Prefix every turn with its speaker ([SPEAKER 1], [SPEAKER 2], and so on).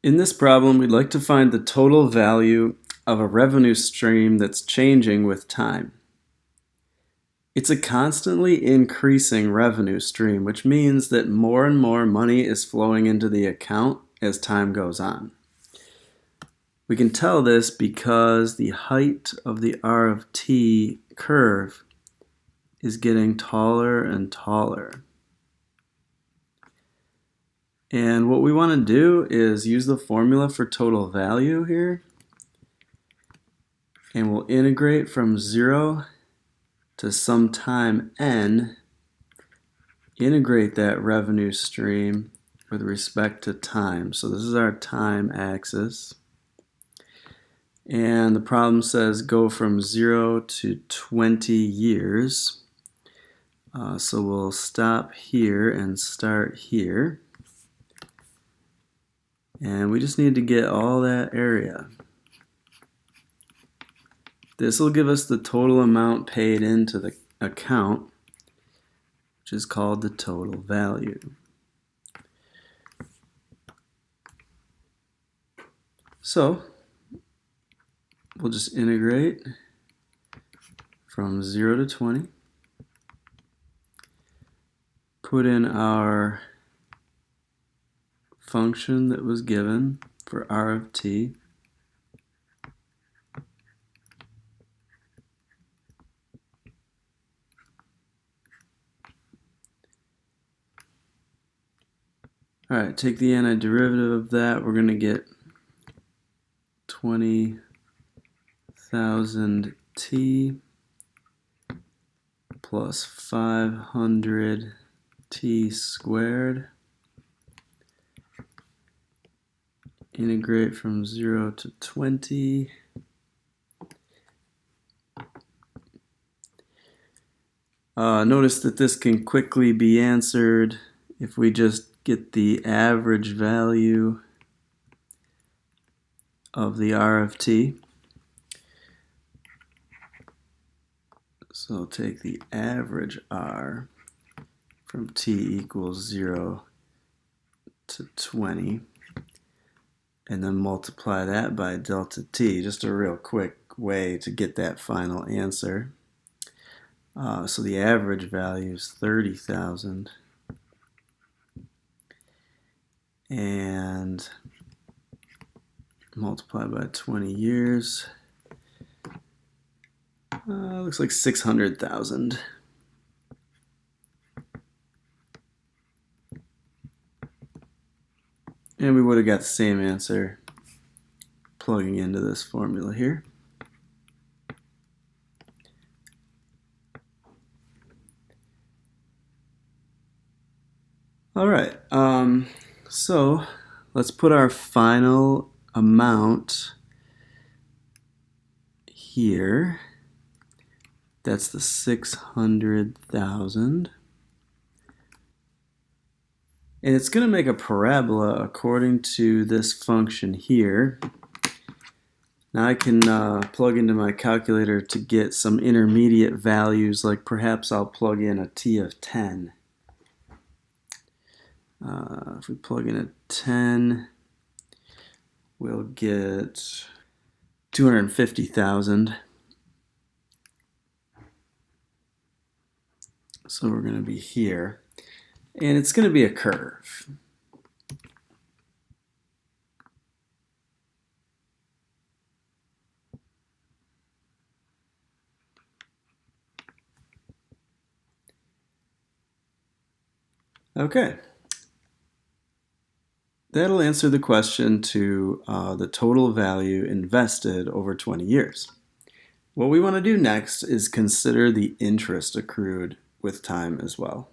[SPEAKER 1] In this problem, we'd like to find the total value of a revenue stream that's changing with time. It's a constantly increasing revenue stream, which means that more and more money is flowing into the account as time goes on. We can tell this because the height of the R of t curve is getting taller and taller. And what we want to do is use the formula for total value here. And we'll integrate from 0 to some time n, integrate that revenue stream with respect to time. So this is our time axis. And the problem says go from 0 to 20 years. So we'll stop here and start here. And we just need to get all that area. This will give us the total amount paid into the account, which is called the total value. So we'll just integrate from 0 to 20, put in our function that was given for R of t. Alright, take the antiderivative of that. We're going to get 20,000 t plus 500 t squared. Integrate from 0 to 20. Notice that this can quickly be answered if we just get the average value of the R of t. So take the average R from t equals 0 to 20. And then multiply that by delta t, just a real quick way to get that final answer. So the average value is 30,000. And multiply by 20 years. Looks like 600,000. And we would have got the same answer plugging into this formula here. All right, so let's put our final amount here. That's the 600,000. And it's going to make a parabola according to this function here. Now I can plug into my calculator to get some intermediate values, like perhaps I'll plug in a t of 10. If we plug in a 10, we'll get 250,000. So we're going to be here. And it's going to be a curve. Okay. That'll answer the question to the total value invested over 20 years. What we want to do next is consider the interest accrued with time as well.